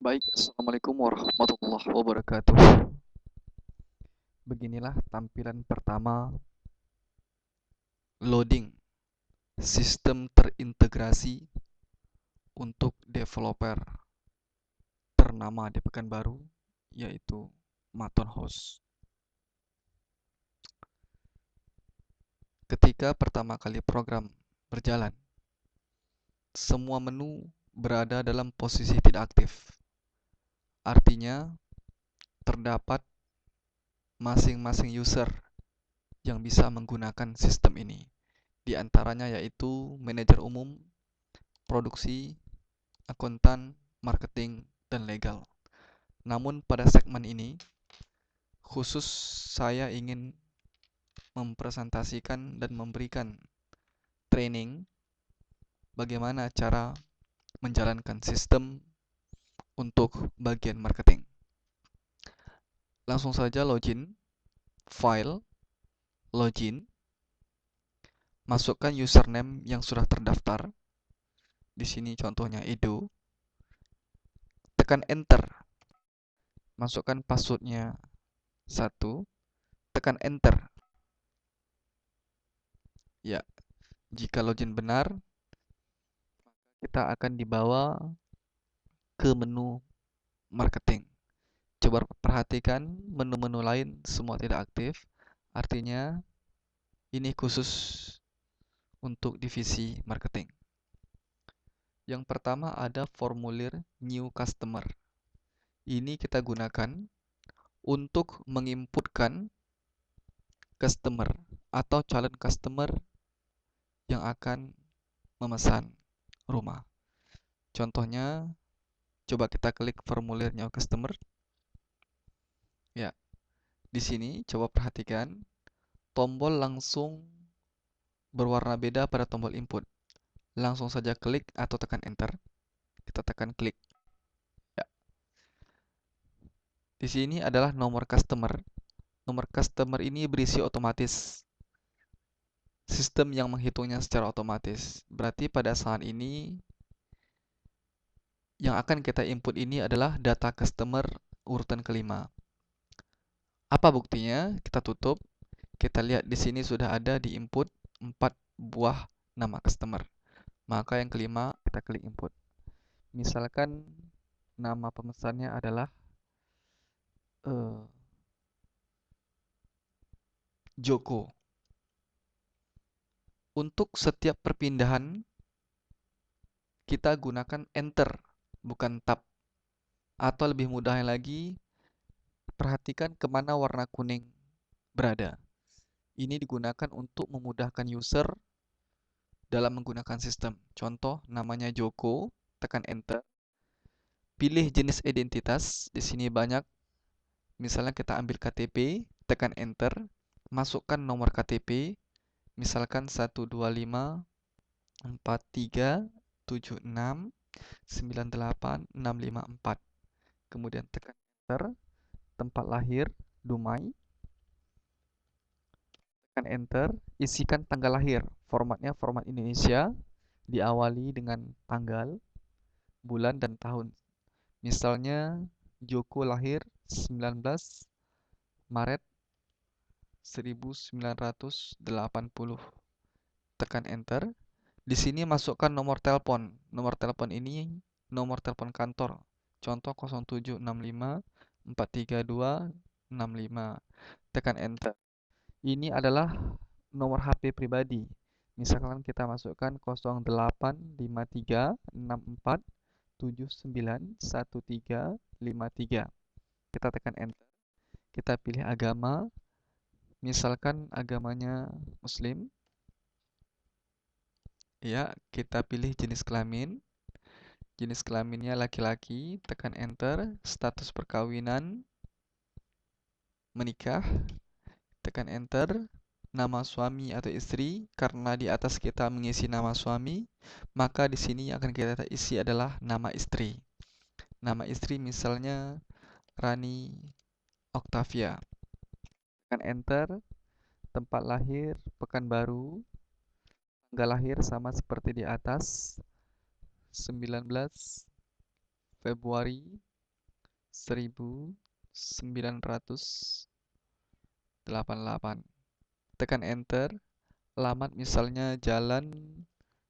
Baik, Assalamualaikum warahmatullahi wabarakatuh. Beginilah tampilan pertama loading sistem terintegrasi untuk developer ternama di Pekanbaru, yaitu Maton House. Ketika pertama kali program berjalan, semua menu berada dalam posisi tidak aktif. Artinya, terdapat masing-masing user yang bisa menggunakan sistem ini. Di antaranya yaitu manajer umum, produksi, akuntan, marketing, dan legal. Namun pada segmen ini, khusus saya ingin mempresentasikan dan memberikan training bagaimana cara menjalankan sistem untuk bagian marketing. Langsung saja login, file, login, masukkan username yang sudah terdaftar. Di sini contohnya Edo. Tekan enter. Masukkan passwordnya 1, tekan enter. Ya, jika login benar, kita akan dibawa ke menu marketing. Coba perhatikan menu-menu lain semua tidak aktif. Artinya ini khusus untuk divisi marketing. Yang pertama ada formulir new customer. Ini kita gunakan untuk menginputkan customer atau calon customer yang akan memesan rumah. Contohnya, coba kita klik formulir new customer. Ya, di sini coba perhatikan tombol langsung berwarna beda pada tombol input. Langsung saja klik atau tekan enter. Kita tekan klik. Ya. Di sini adalah nomor customer. Nomor customer ini berisi otomatis. Sistem yang menghitungnya secara otomatis. Berarti pada saat ini yang akan kita input ini adalah data customer urutan kelima. Apa buktinya? Kita tutup. Kita lihat di sini sudah ada di input 4 buah nama customer. Maka yang kelima kita klik input. Misalkan nama pemesannya adalah Joko. Untuk setiap perpindahan kita gunakan enter, bukan tab. Atau lebih mudahnya lagi, perhatikan kemana warna kuning berada. Ini digunakan untuk memudahkan user dalam menggunakan sistem. Contoh, namanya Joko, tekan enter. Pilih jenis identitas, di sini banyak. Misalnya kita ambil KTP, tekan enter. Masukkan nomor KTP, misalkan 12543769865 Kemudian tekan enter. Tempat lahir, Dumai. Tekan enter. Isikan tanggal lahir. Formatnya format Indonesia. Diawali dengan tanggal, bulan, dan tahun. Misalnya Joko lahir 19 Maret 1980. Tekan enter. Di sini masukkan nomor telepon. Nomor telepon ini nomor telepon kantor. Contoh 0765432665. Tekan enter. Ini adalah nomor HP pribadi. Misalkan kita masukkan 085364791353. Kita tekan enter. Kita pilih agama. Misalkan agamanya Muslim. Ya, kita pilih jenis kelamin. Jenis kelaminnya laki-laki, tekan enter. Status perkawinan, menikah, tekan enter. Nama suami atau istri, karena di atas kita mengisi nama suami, maka di sini yang akan kita isi adalah nama istri. Nama istri misalnya Rani Octavia. Tekan enter. Tempat lahir Pekanbaru. Tanggal lahir sama seperti di atas, 19 Februari 1988. Tekan enter. Alamat misalnya Jalan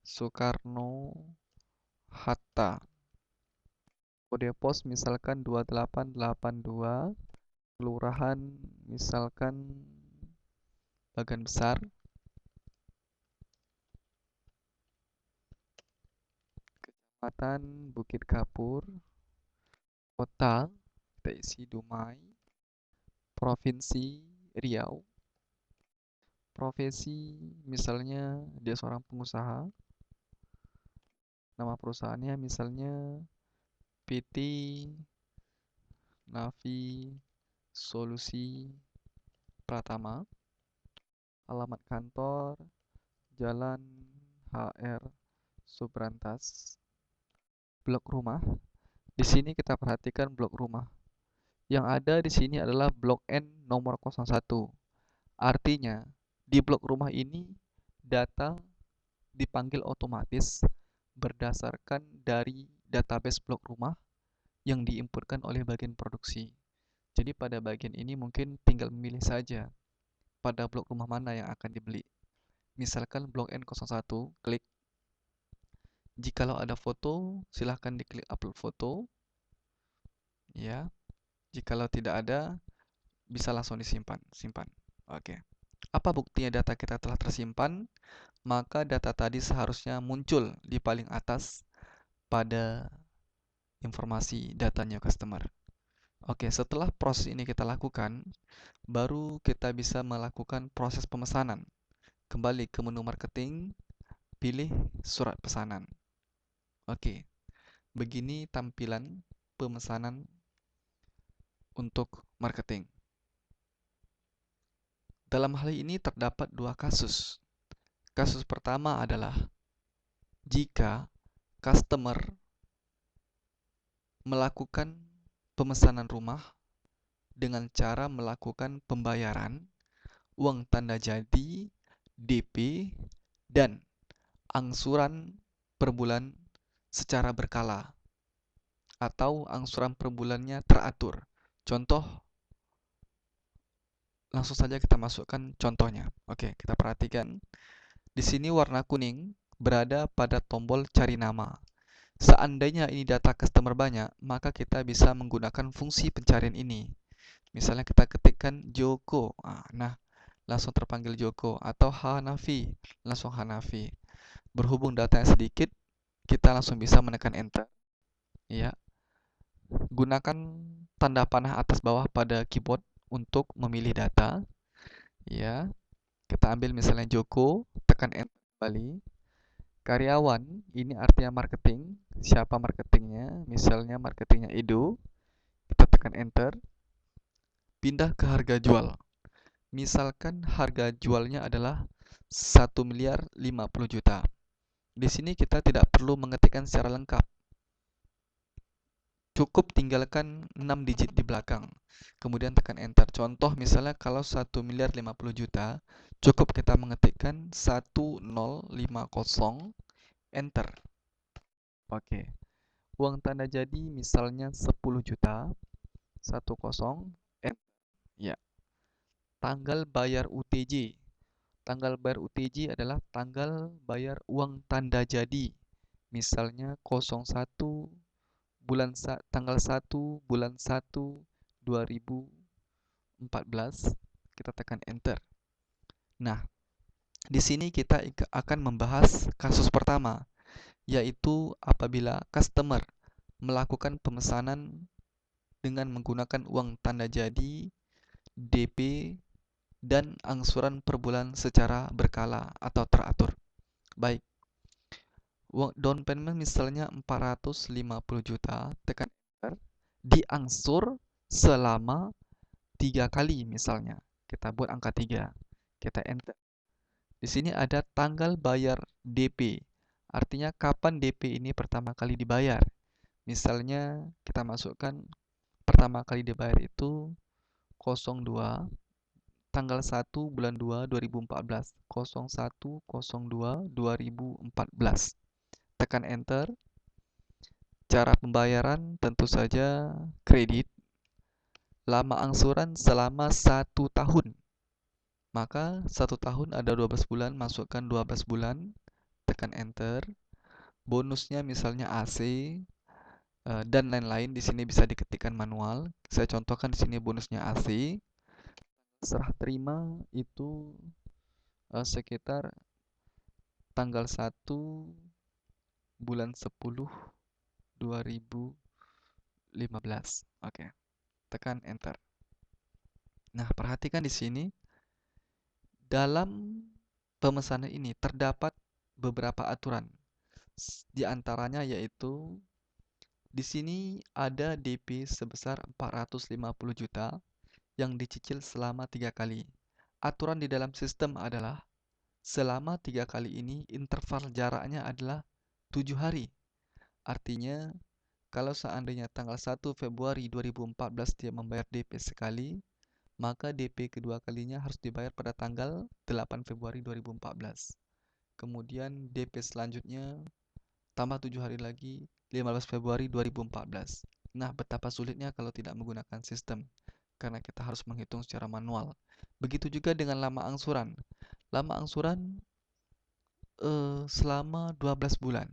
Soekarno Hatta. Kode pos misalkan 2882. Kelurahan misalkan Bagan Besar. Kecamatan Bukit Kapur. Kota kita isi Dumai. Provinsi Riau. Profesi misalnya dia seorang pengusaha. Nama perusahaannya misalnya PT Navi Solusi Pratama. Alamat kantor Jalan HR Subrantas. Blok rumah. Di sini kita perhatikan blok rumah. Yang ada di sini adalah blok N nomor 01. Artinya, di blok rumah ini data dipanggil otomatis berdasarkan dari database blok rumah yang diinputkan oleh bagian produksi. Jadi pada bagian ini mungkin tinggal memilih saja pada blok rumah mana yang akan dibeli. Misalkan blok N01, klik. Jikalau ada foto, silahkan diklik upload foto. Ya, jikalau tidak ada, bisa langsung disimpan. Simpan. Oke. Apa buktinya data kita telah tersimpan? Maka data tadi seharusnya muncul di paling atas pada informasi data new customer. Oke, setelah proses ini kita lakukan, baru kita bisa melakukan proses pemesanan. Kembali ke menu marketing, pilih surat pesanan. Oke, begini tampilan pemesanan untuk marketing. Dalam hal ini terdapat dua kasus. Kasus pertama adalah jika customer melakukan pemesanan rumah dengan cara melakukan pembayaran uang tanda jadi, DP, dan angsuran per bulan secara berkala atau angsuran per bulannya teratur. Contoh, langsung saja kita masukkan contohnya. Oke, kita perhatikan. Di sini warna kuning berada pada tombol cari nama. Seandainya ini data customer banyak, maka kita bisa menggunakan fungsi pencarian ini. Misalnya kita ketikkan Joko. Nah, langsung terpanggil Joko. Atau Hanafi, langsung Hanafi. Berhubung datanya sedikit, kita langsung bisa menekan enter. Ya. Gunakan tanda panah atas bawah pada keyboard untuk memilih data. Ya. Kita ambil misalnya Joko, tekan enter kembali. Karyawan, ini artinya marketing. Siapa marketingnya? Misalnya marketingnya Edo. Kita tekan enter. Pindah ke harga jual. Misalkan harga jualnya adalah 1.050.000.000. Di sini kita tidak perlu mengetikkan secara lengkap. Cukup tinggalkan 6 digit di belakang. Kemudian tekan enter. Contoh misalnya kalau 1.050.000.000, cukup kita mengetikkan 1050 enter. Oke. Uang tanda jadi misalnya 10 juta. 10 enter. Ya. Tanggal bayar UTJ. Tanggal bayar UTJ adalah tanggal bayar uang tanda jadi. Misalnya 01 tanggal 1 bulan 1 2014, kita tekan enter. Nah, di sini kita akan membahas kasus pertama, yaitu apabila customer melakukan pemesanan dengan menggunakan uang tanda jadi, DP, dan angsuran per bulan secara berkala atau teratur. Baik, down payment misalnya 450 juta, tekan enter, diangsur selama 3 kali misalnya. Kita buat angka 3, kita enter. Di sini ada tanggal bayar DP, artinya kapan DP ini pertama kali dibayar. Misalnya kita masukkan pertama kali dibayar itu 02 tanggal 1 bulan 2 2014, 01/02/2014. Tekan enter. Cara pembayaran tentu saja kredit. Lama angsuran selama 1 tahun. Maka 1 tahun ada 12 bulan, masukkan 12 bulan, tekan enter. Bonusnya misalnya AC dan lain-lain, di sini bisa diketikkan manual. Saya contohkan di sini bonusnya AC. Serah terima itu sekitar tanggal 1 bulan 10 2015. Oke, tekan enter. Nah, perhatikan di sini dalam pemesanan ini terdapat beberapa aturan. Di antaranya yaitu di sini ada DP sebesar 450 juta yang dicicil selama 3 kali. Aturan di dalam sistem adalah selama 3 kali ini interval jaraknya adalah 7 hari. Artinya kalau seandainya tanggal 1 Februari 2014 dia membayar DP sekali, maka DP kedua kalinya harus dibayar pada tanggal 8 Februari 2014. Kemudian DP selanjutnya tambah 7 hari lagi, 15 Februari 2014. Nah, betapa sulitnya kalau tidak menggunakan sistem, karena kita harus menghitung secara manual. Begitu juga dengan lama angsuran. Lama angsuran selama 12 bulan.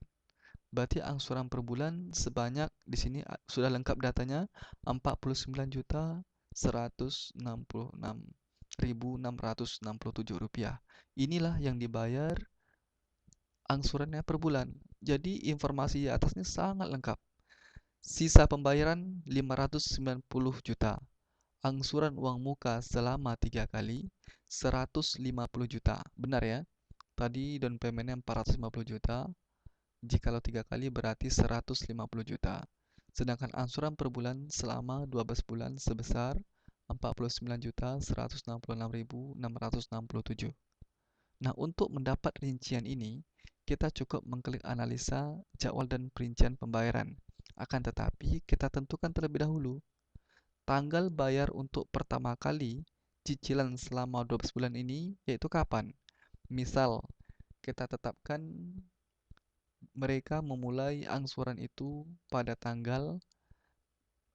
Berarti angsuran per bulan sebanyak di sini sudah lengkap datanya 49.166.667 rupiah. Inilah yang dibayar angsurannya per bulan. Jadi informasi di atas ini sangat lengkap. Sisa pembayaran 590 juta. Angsuran uang muka selama 3 kali 150 juta. Benar ya? Tadi down paymentnya 450 juta. Jikalau 3 kali berarti 150 juta. Sedangkan angsuran per bulan selama 12 bulan sebesar 49.166.667. Nah, untuk mendapat rincian ini, kita cukup mengklik analisa jadwal dan perincian pembayaran. Akan tetapi, kita tentukan terlebih dahulu tanggal bayar untuk pertama kali cicilan selama 12 bulan ini yaitu kapan. Misal, kita tetapkan mereka memulai angsuran itu pada tanggal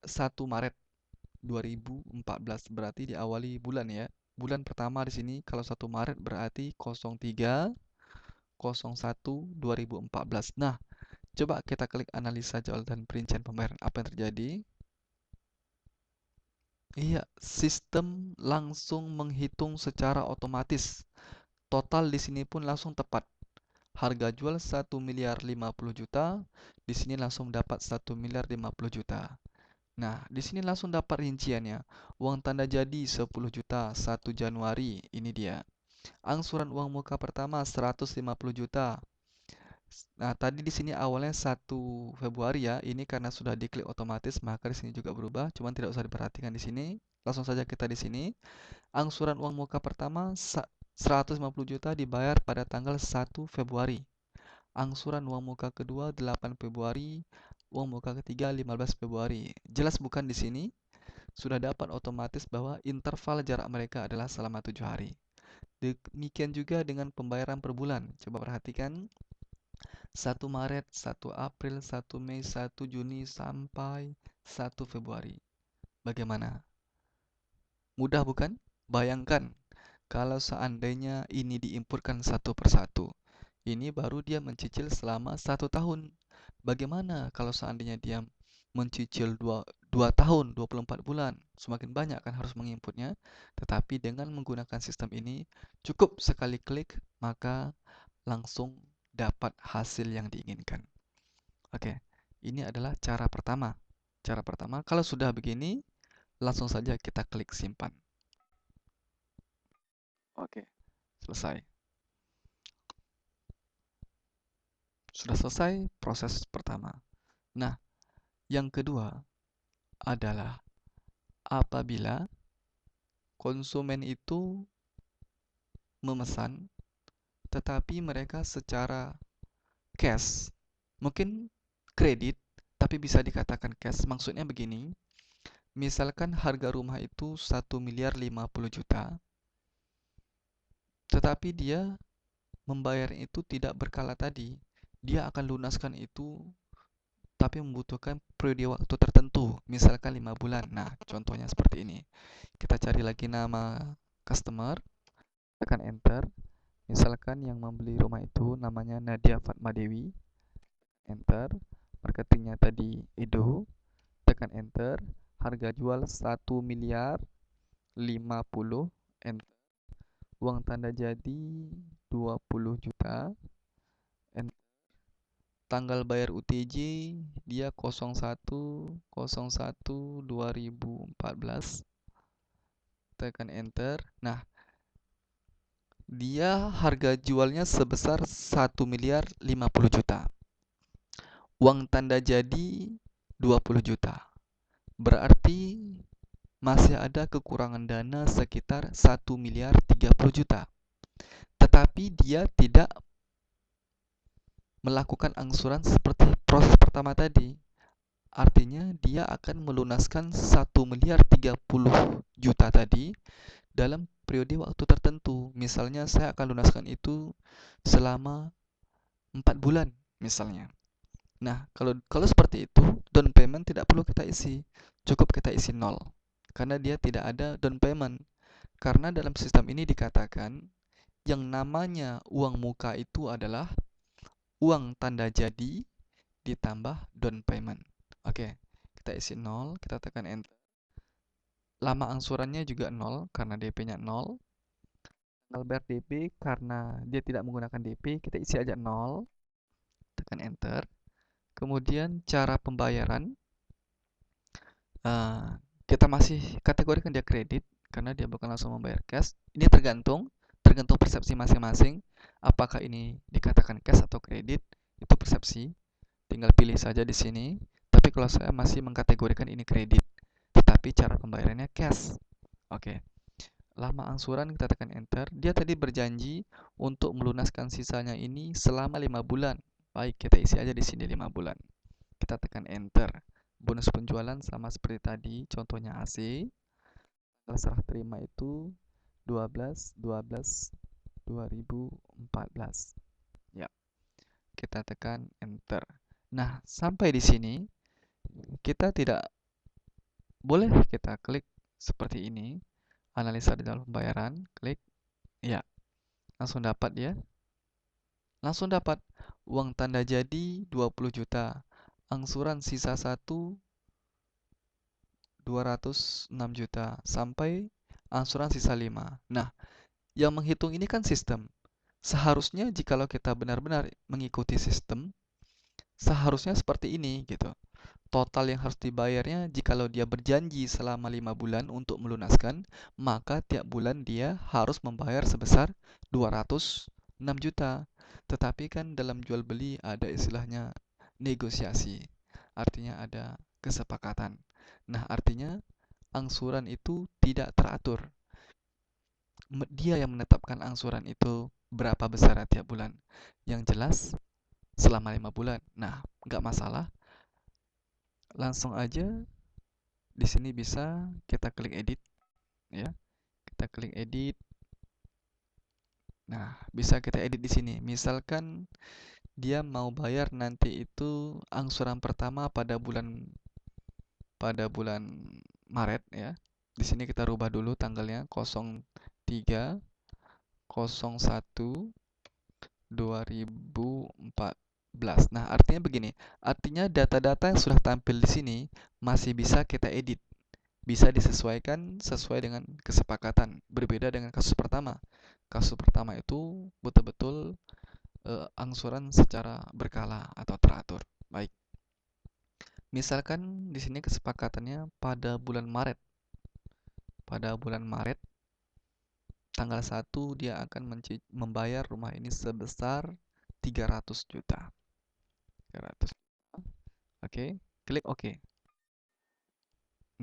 1 Maret 2014, berarti diawali bulan ya. Bulan pertama di sini kalau 1 Maret berarti 03 01 2014. Nah, coba kita klik analisa jadwal dan perincian pembayaran. Apa yang terjadi? Iya, sistem langsung menghitung secara otomatis. Total di sini pun langsung tepat. Harga jual 1 miliar 50 juta, di sini langsung dapat 1 miliar 50 juta. Nah, di sini langsung dapat rinciannya. Uang tanda jadi 10 juta 1 Januari, ini dia. Angsuran uang muka pertama 150 juta. Nah, tadi di sini awalnya 1 Februari ya. Ini karena sudah diklik otomatis, maka di sini juga berubah. Cuman tidak usah diperhatikan di sini. Langsung saja kita di sini. Angsuran uang muka pertama 150 juta dibayar pada tanggal 1 Februari. Angsuran uang muka kedua 8 Februari, uang muka ketiga 15 Februari. Jelas bukan di sini? Sudah dapat otomatis bahwa interval jarak mereka adalah selama 7 hari. Demikian juga dengan pembayaran per bulan. Coba perhatikan. 1 Maret, 1 April, 1 Mei, 1 Juni sampai 1 Februari. Bagaimana? Mudah bukan? Bayangkan kalau seandainya ini diinputkan satu persatu. Ini baru dia mencicil selama 1 tahun. Bagaimana kalau seandainya dia mencicil 2 tahun, 24 bulan? Semakin banyak kan harus menginputnya. Tetapi dengan menggunakan sistem ini, cukup sekali klik, maka langsung dapat hasil yang diinginkan. Oke, ini adalah cara pertama. Cara pertama, kalau sudah begini, langsung saja kita klik simpan. Oke, selesai. Sudah selesai proses pertama. Nah, yang kedua adalah apabila konsumen itu memesan tetapi mereka secara cash, mungkin kredit tapi bisa dikatakan cash. Maksudnya begini, misalkan harga rumah itu 1 miliar 50 juta, tetapi dia membayar itu tidak berkala tadi. Dia akan lunaskan itu tapi membutuhkan periode waktu tertentu, misalkan 5 bulan. Nah, contohnya seperti ini. Kita cari lagi nama customer, tekan enter. Misalkan yang membeli rumah itu namanya Nadia Fatmadewi, enter. Marketingnya tadi Edo, tekan enter. Harga jual 1.050.000, enter. Uang tanda jadi 20 juta, enter. Tanggal bayar UTJ dia 01/01/2014, tekan enter. Nah, dia harga jualnya sebesar 1.050.000.000. Uang tanda jadi 20 juta. Berarti masih ada kekurangan dana sekitar 1.030.000.000. Tetapi dia tidak melakukan angsuran seperti proses pertama tadi. Artinya dia akan melunaskan 1.030.000.000 tadi dalam periode waktu tertentu. Misalnya saya akan lunaskan itu selama 4 bulan misalnya. Nah, kalau seperti itu, down payment tidak perlu kita isi. Cukup kita isi 0. Karena dia tidak ada down payment. Karena dalam sistem ini dikatakan yang namanya uang muka itu adalah uang tanda jadi ditambah down payment. Oke, kita isi 0, kita tekan enter. Lama angsurannya juga 0 karena DP-nya 0. Tanggal bayar DP karena dia tidak menggunakan DP, kita isi aja 0, tekan enter. Kemudian cara pembayaran, kita masih kategorikan dia kredit karena dia bukan langsung membayar cash. Ini tergantung persepsi masing-masing. Apakah ini dikatakan cash atau kredit, itu persepsi. Tinggal pilih saja di sini. Tapi kalau saya masih mengkategorikan ini kredit, tetapi cara pembayarannya cash. Oke. Lama angsuran kita tekan enter. Dia tadi berjanji untuk melunaskan sisanya ini selama 5 bulan. Baik, kita isi aja di sini 5 bulan. Kita tekan enter. Bonus penjualan sama seperti tadi, contohnya AC. Tanggal serah terima itu 12/12/2014. Ya, kita tekan enter. Nah, sampai di sini kita tidak boleh kita klik seperti ini. Analisa di dalam pembayaran, klik. Ya, langsung dapat ya. Langsung dapat uang tanda jadi 20 juta. Angsuran sisa 206 juta sampai angsuran sisa 5. Nah, yang menghitung ini kan sistem. Seharusnya jikalau kita benar-benar mengikuti sistem, seharusnya seperti ini gitu. Total yang harus dibayarnya jikalau dia berjanji selama 5 bulan untuk melunaskan, maka tiap bulan dia harus membayar sebesar 206 juta. Tetapi kan dalam jual beli ada istilahnya negosiasi. Artinya ada kesepakatan. Nah, artinya angsuran itu tidak teratur. Dia yang menetapkan angsuran itu berapa besar tiap bulan. Yang jelas selama 5 bulan. Nah, nggak masalah. Langsung aja di sini bisa kita klik edit ya. Kita klik edit. Nah, bisa kita edit di sini. Misalkan dia mau bayar nanti itu angsuran pertama pada bulan Maret ya. Di sini kita rubah dulu tanggalnya 03/01/2014. Nah, artinya begini. Artinya data-data yang sudah tampil di sini masih bisa kita edit. Bisa disesuaikan sesuai dengan kesepakatan. Berbeda dengan kasus pertama. Kasus pertama itu betul-betul angsuran secara berkala atau teratur. Baik. Misalkan di sini kesepakatannya pada bulan Maret. Pada bulan Maret tanggal 1 dia akan membayar rumah ini sebesar 300 juta. 300. Oke, klik OK.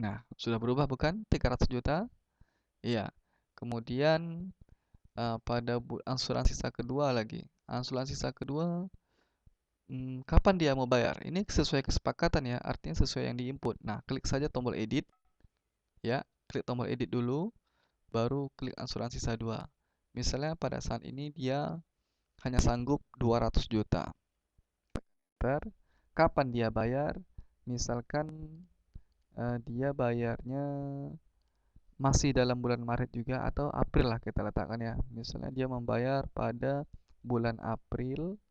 Nah, sudah berubah bukan? 300 juta? Iya. Kemudian pada angsuran sisa kedua lagi. Angsuran sisa kedua, kapan dia mau bayar? Ini sesuai kesepakatan ya, artinya sesuai yang diinput. Nah, klik saja tombol edit. Ya, klik tombol edit dulu, baru klik angsuran sisa 2. Misalnya pada saat ini dia hanya sanggup 200 juta. Enter. kapan dia bayar. Misalkan dia bayarnya masih dalam bulan Maret juga atau April lah kita letakkan ya. Misalnya dia membayar pada bulan April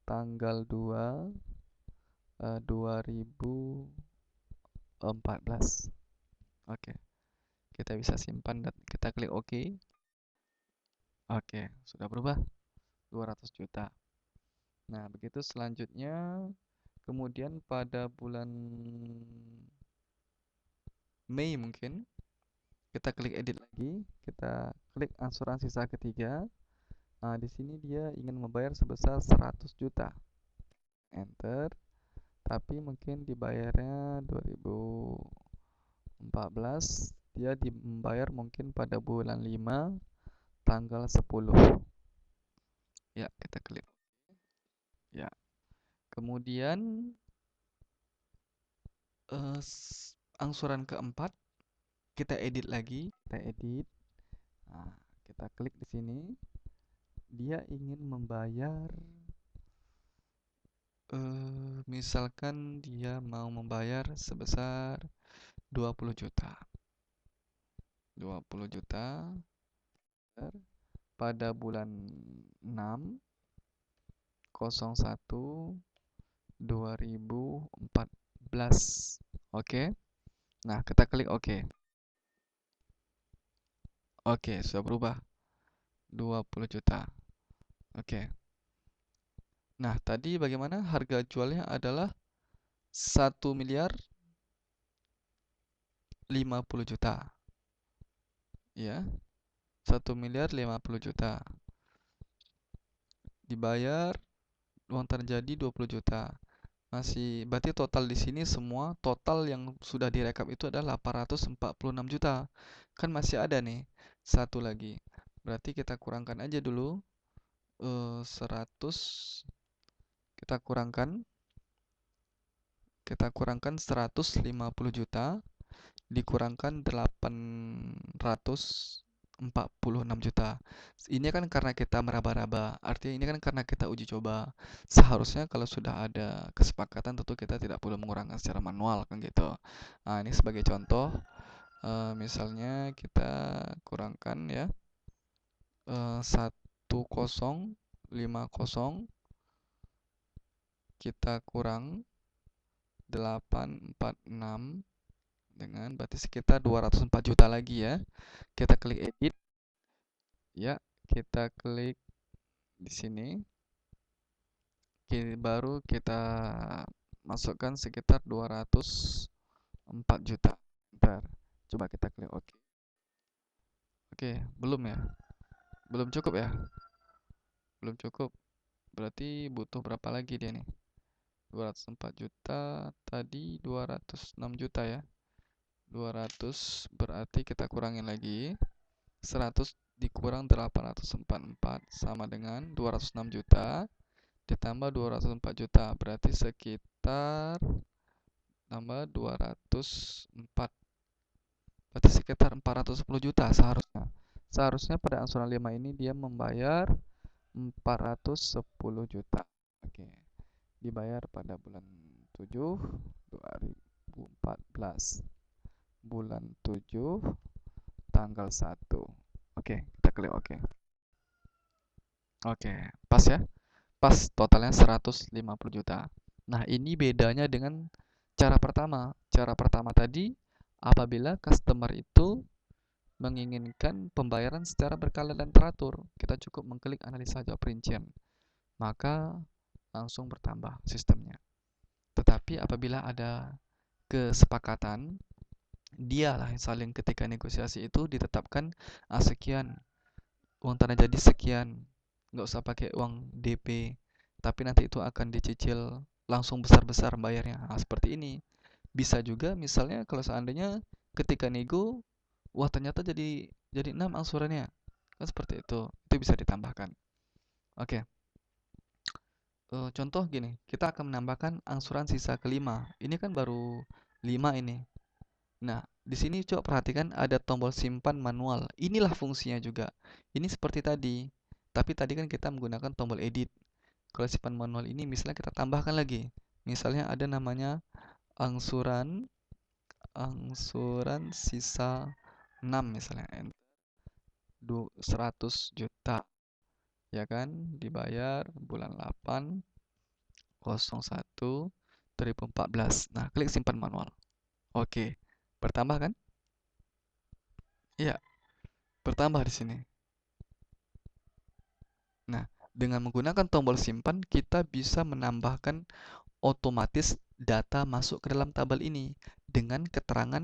tanggal 2 2014. Oke, kita bisa simpan dan kita klik OK. Oke, sudah berubah 200 juta. Nah, begitu selanjutnya. Kemudian pada bulan Mei mungkin kita klik edit lagi, kita klik angsuran sisa ketiga. Nah, di sini dia ingin membayar sebesar 100 juta. Enter. Tapi mungkin dibayarnya 2014, dia membayar mungkin pada bulan 5 tanggal 10. Ya, kita klik. Ya. Kemudian angsuran keempat kita edit lagi, kita edit. Nah, kita klik di sini. Dia ingin membayar misalkan dia mau membayar sebesar 20 juta. 20 juta pada bulan 6 01 2014. Oke. Nah, kita klik OK. Oke, sudah berubah 20 juta. Oke. Nah, tadi bagaimana harga jualnya adalah 1 miliar 50 juta. Ya. 1 miliar 50 juta. Dibayar uang terjadi 20 juta. Masih berarti total di sini semua total yang sudah direkap itu adalah 846 juta. Kan masih ada nih satu lagi. Berarti kita kurangkan aja dulu 100, kita kurangkan 150 juta dikurangkan 846 juta. Ini kan karena kita meraba-raba. Artinya ini kan karena kita uji coba. Seharusnya kalau sudah ada kesepakatan tentu kita tidak perlu mengurangkan secara manual kan gitu. Nah, ini sebagai contoh misalnya kita kurangkan ya 1050 kita kurang 846 dengan berarti sekitar 204 juta lagi ya. Kita klik edit. Ya, kita klik di sini. Baru kita masukkan sekitar 204 juta. Bentar. Coba kita klik OK. Oke, belum ya? Belum cukup ya? Belum cukup. Berarti butuh berapa lagi dia nih? 204 juta, tadi 206 juta ya. 200 berarti kita kurangin lagi. 100 dikurang 844 sama dengan 206 juta ditambah 204 juta. Berarti sekitar tambah 204. Berarti sekitar 410 juta seharusnya. Seharusnya pada angsuran 5 ini dia membayar 410 juta. Oke. Dibayar pada bulan 7 2014. Bulan 7 tanggal 1. Oke, kita klik OK. Oke, pas ya. Pas totalnya 150 juta. Nah, ini bedanya dengan cara pertama. Cara pertama tadi apabila customer itu menginginkan pembayaran secara berkala dan teratur, kita cukup mengklik analisa jawab rincian, maka langsung bertambah sistemnya. Tetapi apabila ada kesepakatan, dialah yang saling ketika negosiasi itu ditetapkan sekian, uang tanah jadi sekian, nggak usah pakai uang DP, tapi nanti itu akan dicicil langsung besar-besar bayarnya. Nah, seperti ini. Bisa juga misalnya kalau seandainya ketika nego, wah ternyata jadi 6 angsurannya. Kan seperti itu. Itu bisa ditambahkan. Oke. Contoh gini, kita akan menambahkan angsuran sisa kelima. Ini kan baru 5 ini. Nah, di sini coba perhatikan ada tombol simpan manual. Inilah fungsinya juga. Ini seperti tadi. Tapi tadi kan kita menggunakan tombol edit. Kalau simpan manual ini misalnya kita tambahkan lagi Misalnya ada namanya angsuran angsuran sisa 6 misalnya 100 juta, ya kan, dibayar bulan 8 01 2014. Nah, klik simpan manual. Oke, bertambah kan? Iya, bertambah di sini. Nah, dengan menggunakan tombol simpan, kita bisa menambahkan otomatis data masuk ke dalam tabel ini dengan keterangan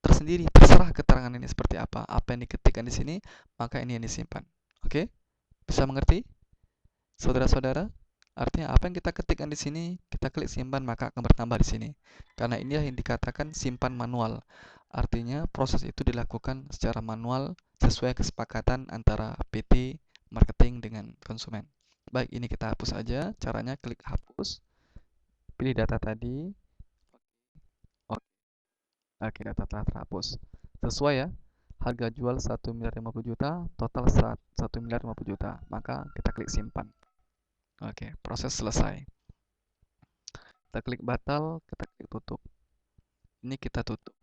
tersendiri. Terserah keterangan ini seperti apa. Apa yang diketikkan di sini, maka ini yang disimpan. Oke? Bisa mengerti? Saudara-saudara, artinya apa yang kita ketikkan di sini, kita klik simpan maka akan bertambah di sini. Karena ini yang dikatakan simpan manual. Artinya proses itu dilakukan secara manual sesuai kesepakatan antara PT marketing dengan konsumen. Baik, ini kita hapus aja. Caranya klik hapus, pilih data tadi. Oke, data telah terhapus. Sesuai ya. Harga jual 1.050.000.000, total 1.050.000.000. Maka kita klik simpan. Oke, proses selesai. Kita klik batal, kita klik tutup. Ini kita tutup.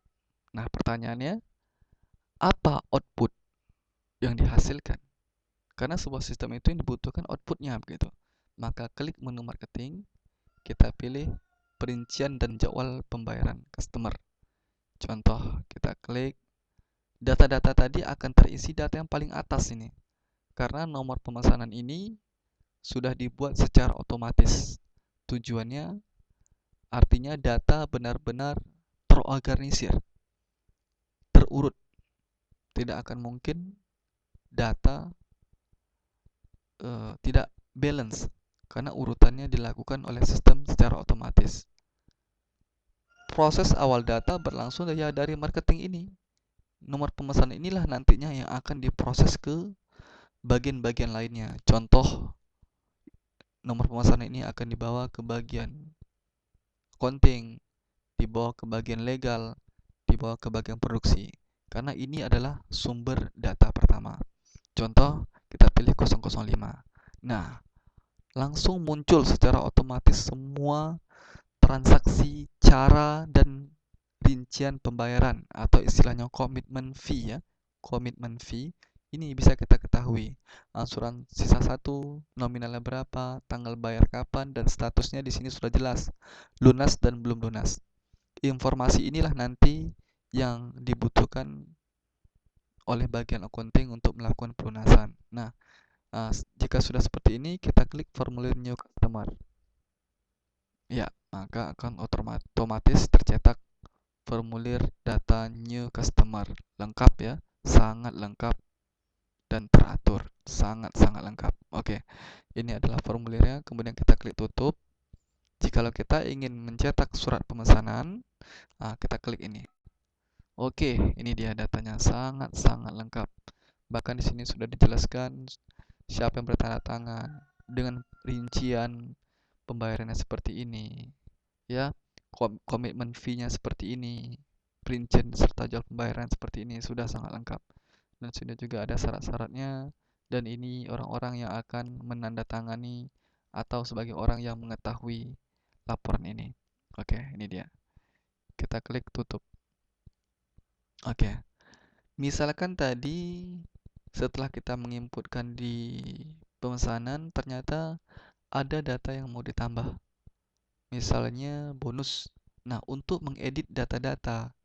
Nah, pertanyaannya, apa output yang dihasilkan? Karena sebuah sistem itu yang dibutuhkan outputnya begitu. Maka klik menu marketing, kita pilih perincian dan jadwal pembayaran customer. Contoh, kita klik data-data tadi akan terisi data yang paling atas ini. Karena nomor pemesanan ini sudah dibuat secara otomatis. Tujuannya artinya data benar-benar terorganisir, terurut. Tidak akan mungkin data tidak balance karena urutannya dilakukan oleh sistem secara otomatis. Proses awal data berlangsung dari marketing ini. Nomor pemesanan inilah nantinya yang akan diproses ke bagian-bagian lainnya. Contoh, nomor pemesanan ini akan dibawa ke bagian accounting, dibawa ke bagian legal, dibawa ke bagian produksi. Karena ini adalah sumber data pertama. Contoh, kita pilih 005. Nah, langsung muncul secara otomatis semua transaksi, cara, dan rincian pembayaran atau istilahnya commitment fee ya. Commitment fee ini bisa kita ketahui. Angsuran sisa 1, nominalnya berapa, tanggal bayar kapan, dan statusnya di sini sudah jelas. Lunas dan belum lunas. Informasi inilah nanti yang dibutuhkan oleh bagian accounting untuk melakukan pelunasan. Nah, jika sudah seperti ini, kita klik formulir new customer. Ya, maka akan otomatis tercetak formulir data new customer. Lengkap ya, sangat lengkap dan teratur. Sangat-sangat lengkap. Oke, ini adalah formulirnya. Kemudian kita klik tutup. Jikalau kita ingin mencetak surat pemesanan, kita klik ini. Oke, ini dia datanya sangat-sangat lengkap. Bahkan di sini sudah dijelaskan siapa yang bertanda tangan dengan rincian pembayarannya seperti ini, ya, komitmen fee-nya seperti ini, perincian serta jadwal pembayaran seperti ini sudah sangat lengkap. Dan sudah juga ada syarat-syaratnya dan ini orang-orang yang akan menandatangani atau sebagai orang yang mengetahui laporan ini. Oke, ini dia. Kita klik tutup. Oke. Misalkan tadi setelah kita menginputkan di pemesanan ternyata ada data yang mau ditambah. Misalnya bonus. Nah, untuk mengedit data-data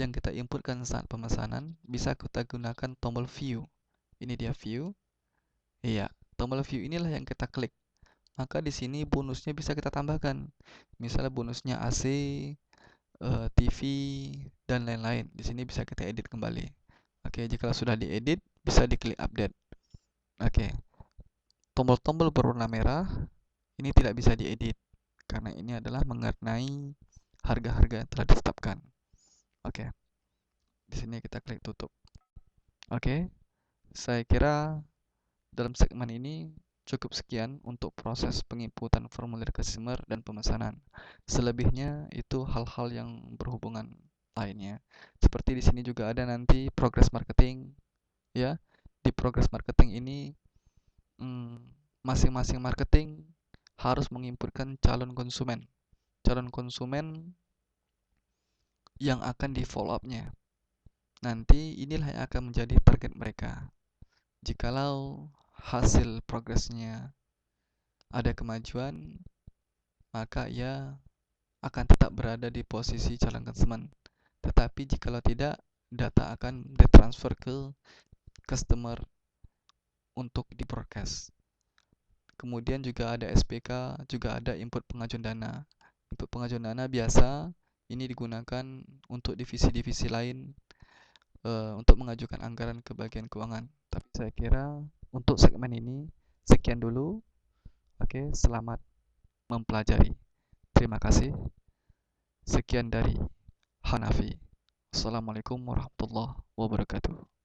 yang kita inputkan saat pemesanan, bisa kita gunakan tombol view. Ini dia view. Iya, tombol view inilah yang kita klik. Maka di sini bonusnya bisa kita tambahkan. Misalnya bonusnya AC, TV, dan lain-lain. Di sini bisa kita edit kembali. Oke, jika sudah diedit, bisa diklik update. Oke, tombol-tombol berwarna merah ini tidak bisa diedit karena ini adalah mengenai harga-harga yang telah ditetapkan. Oke, di sini kita klik tutup. Oke, saya kira dalam segmen ini cukup sekian untuk proses penginputan formulir customer dan pemesanan. Selebihnya itu hal-hal yang berhubungan lainnya. Seperti di sini juga ada nanti progress marketing, ya. Di progress marketing ini masing-masing marketing harus menginputkan calon konsumen. calon konsumen yang akan di follow up-nya. Nanti inilah yang akan menjadi target mereka. Jikalau hasil progresnya ada kemajuan, maka ia akan tetap berada di posisi calon konsumen. Tetapi jikalau tidak, data akan ditransfer ke customer untuk di broadcast. Kemudian juga ada SPK, juga ada input pengajuan dana. Input pengajuan dana biasa ini digunakan untuk divisi-divisi lain untuk mengajukan anggaran ke bagian keuangan. Tapi saya kira untuk segmen ini sekian dulu. Oke, selamat mempelajari. Terima kasih. Sekian dari Hanafi. Assalamualaikum warahmatullahi wabarakatuh.